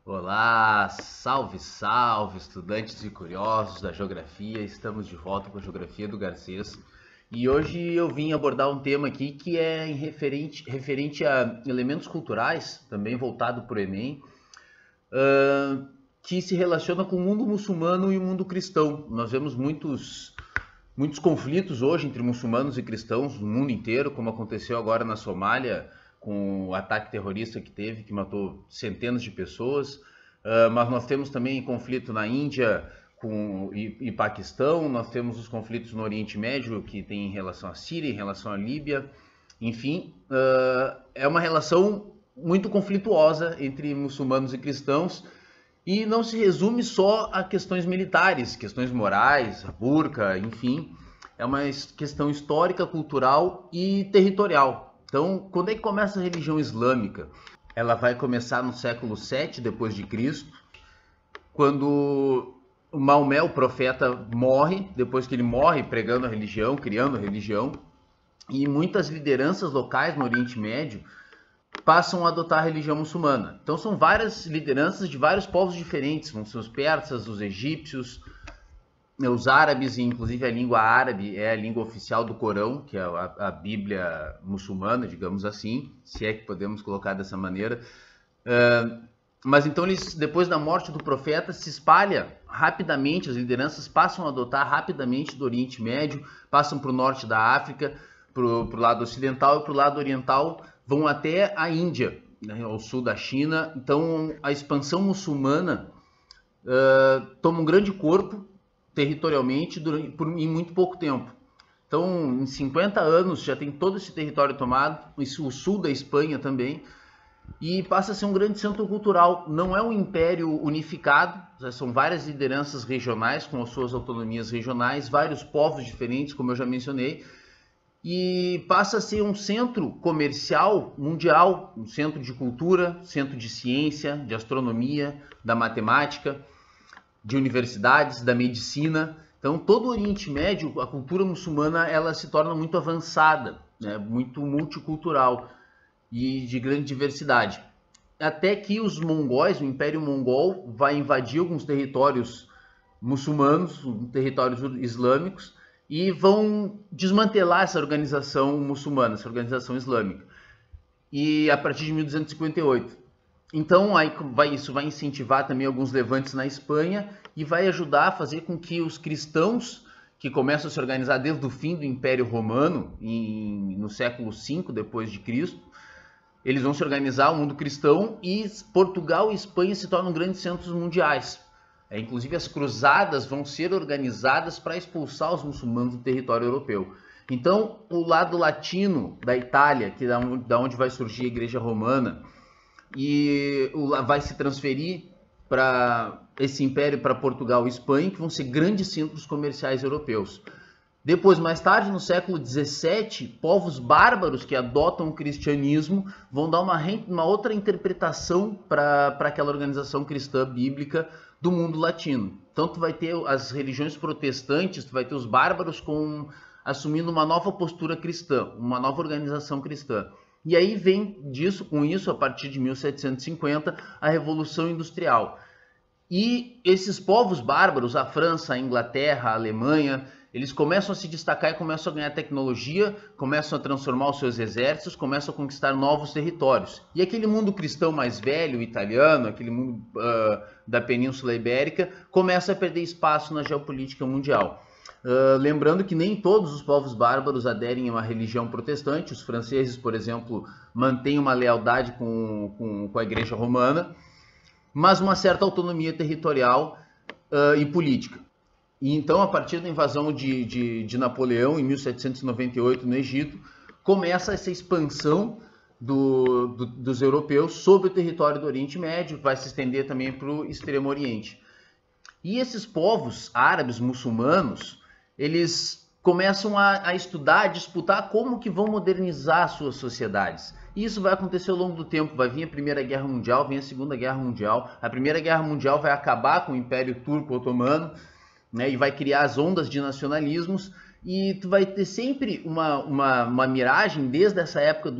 Olá, salve, salve, estudantes e curiosos da geografia. Estamos de volta com a Geografia do Garcês. E hoje eu vim abordar um tema aqui que é referente a elementos culturais, também voltado para o Enem, que se relaciona com o mundo muçulmano e o mundo cristão. Nós vemos muitos conflitos hoje entre muçulmanos e cristãos no mundo inteiro, como aconteceu agora na Somália, com o ataque terrorista que teve, que matou centenas de pessoas. Mas nós temos também conflito na Índia e Paquistão, nós temos os conflitos no Oriente Médio, que tem em relação à Síria, em relação à Líbia. Enfim, é uma relação muito conflituosa entre muçulmanos e cristãos, e não se resume só a questões militares, questões morais, a burca, enfim. É uma questão histórica, cultural e territorial. Então, quando é que começa a religião islâmica? Ela vai começar no século 7 depois de Cristo, quando o Maomé, o profeta, morre. Depois que ele morre pregando a religião, criando a religião, e muitas lideranças locais no Oriente Médio passam a adotar a religião muçulmana. Então são várias lideranças de vários povos diferentes, vão ser os persas, os egípcios, os árabes, e inclusive a língua árabe é a língua oficial do Corão, que é a Bíblia muçulmana, digamos assim, se é que podemos colocar dessa maneira. Mas então eles, depois da morte do profeta, se espalha rapidamente, as lideranças passam a adotar rapidamente do Oriente Médio, passam para o norte da África, para o lado ocidental, e para o lado oriental vão até a Índia, né, ao sul da China. Então a expansão muçulmana toma um grande corpo territorialmente em muito pouco tempo. Então, em 50 anos já tem todo esse território tomado, o sul da Espanha também, e passa a ser um grande centro cultural. Não é um império unificado, são várias lideranças regionais com as suas autonomias regionais, vários povos diferentes, como eu já mencionei, e passa a ser um centro comercial mundial, um centro de cultura, centro de ciência, de astronomia, da matemática, de universidades, da medicina. Então, todo o Oriente Médio, a cultura muçulmana, ela se torna muito avançada, né? Muito multicultural e de grande diversidade. Até que os mongóis, o Império Mongol, vai invadir alguns territórios muçulmanos, territórios islâmicos, e vão desmantelar essa organização muçulmana, essa organização islâmica. E a partir de 1258. Então isso vai incentivar também alguns levantes na Espanha e vai ajudar a fazer com que os cristãos, que começam a se organizar desde o fim do Império Romano, no século V depois de Cristo, eles vão se organizar, o mundo cristão, e Portugal e Espanha se tornam grandes centros mundiais. Inclusive as cruzadas vão ser organizadas para expulsar os muçulmanos do território europeu. Então o lado latino da Itália, que é da onde vai surgir a Igreja Romana, e vai se transferir para esse império, para Portugal e Espanha, que vão ser grandes centros comerciais europeus. Depois, mais tarde, no século XVII, povos bárbaros que adotam o cristianismo vão dar uma outra interpretação para aquela organização cristã bíblica do mundo latino. Então, tu vai ter as religiões protestantes, tu vai ter os bárbaros assumindo uma nova postura cristã, uma nova organização cristã. E aí vem com isso, a partir de 1750, a Revolução Industrial. E esses povos bárbaros, a França, a Inglaterra, a Alemanha, eles começam a se destacar e começam a ganhar tecnologia, começam a transformar os seus exércitos, começam a conquistar novos territórios. E aquele mundo cristão mais velho, italiano, aquele mundo da Península Ibérica, começa a perder espaço na geopolítica mundial. Lembrando que nem todos os povos bárbaros aderem a uma religião protestante. Os franceses, por exemplo, mantêm uma lealdade com a Igreja Romana, mas uma certa autonomia territorial e política. E então, a partir da invasão de Napoleão, em 1798, no Egito, começa essa expansão dos europeus sobre o território do Oriente Médio, vai se estender também para o Extremo Oriente. E esses povos árabes, muçulmanos, eles começam a estudar, a disputar como que vão modernizar suas sociedades. E isso vai acontecer ao longo do tempo. Vai vir a Primeira Guerra Mundial, vem a Segunda Guerra Mundial. A Primeira Guerra Mundial vai acabar com o Império Turco Otomano, né, e vai criar as ondas de nacionalismos. e tu vai ter sempre uma miragem desde essa época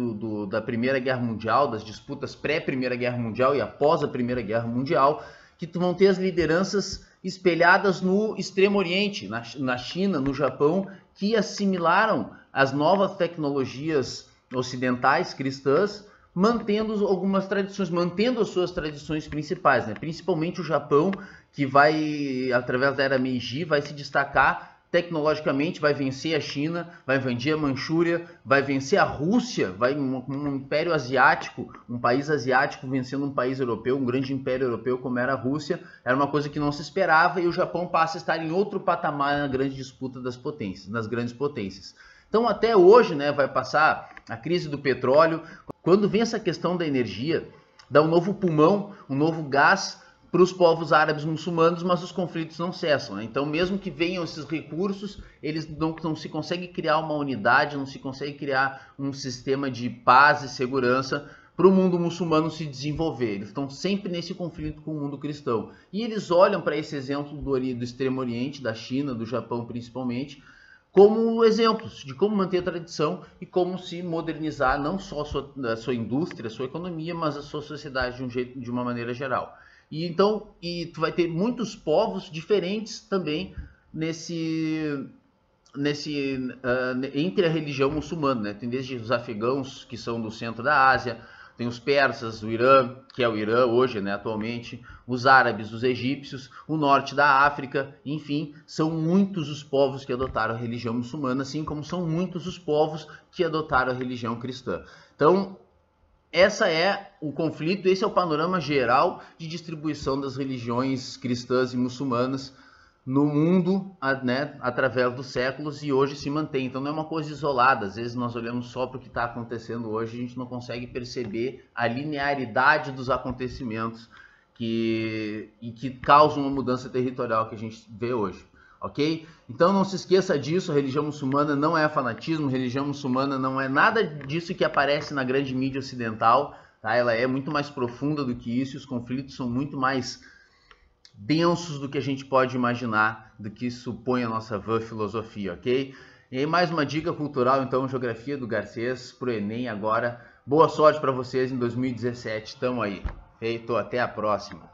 da Primeira Guerra Mundial, das disputas pré-Primeira Guerra Mundial e após a Primeira Guerra Mundial, que tu vão ter as lideranças espelhadas no Extremo Oriente, na China, no Japão, que assimilaram as novas tecnologias ocidentais cristãs, mantendo algumas tradições, mantendo as suas tradições principais, né? Principalmente o Japão, que vai, através da era Meiji, vai se destacar tecnologicamente, vai vencer a China, vai vencer a Manchúria, vai vencer a Rússia, vai um império asiático, um país asiático vencendo um país europeu, um grande império europeu como era a Rússia, era uma coisa que não se esperava, e o Japão passa a estar em outro patamar na grande disputa das potências, nas grandes potências. Então até hoje, né, vai passar a crise do petróleo. Quando vem essa questão da energia, dá um novo pulmão, um novo gás para os povos árabes muçulmanos, mas os conflitos não cessam, né? Então, mesmo que venham esses recursos, eles não se consegue criar uma unidade, não se consegue criar um sistema de paz e segurança para o mundo muçulmano se desenvolver. Eles estão sempre nesse conflito com o mundo cristão. E eles olham para esse exemplo do Extremo Oriente, da China, do Japão principalmente, como exemplos de como manter a tradição e como se modernizar não só a sua indústria, a sua economia, mas a sua sociedade de uma maneira geral. E tu vai ter muitos povos diferentes também entre a religião muçulmana, né? Tem desde os afegãos, que são do centro da Ásia, tem os persas, o Irã, que é o Irã hoje, né, atualmente, os árabes, os egípcios, o norte da África, enfim, são muitos os povos que adotaram a religião muçulmana, assim como são muitos os povos que adotaram a religião cristã. Então, essa é o conflito, esse é o panorama geral de distribuição das religiões cristãs e muçulmanas no mundo, né, através dos séculos, e hoje se mantém. Então não é uma coisa isolada. Às vezes nós olhamos só para o que está acontecendo hoje, a gente não consegue perceber a linearidade dos acontecimentos que causam uma mudança territorial que a gente vê hoje. Ok? Então não se esqueça disso, a religião muçulmana não é fanatismo, a religião muçulmana não é nada disso que aparece na grande mídia ocidental, tá? Ela é muito mais profunda do que isso, e os conflitos são muito mais densos do que a gente pode imaginar, do que supõe a nossa vã filosofia, ok? E aí mais uma dica cultural, então, Geografia do Garcês para o Enem agora. Boa sorte para vocês em 2017, tamo aí. Feito, até a próxima.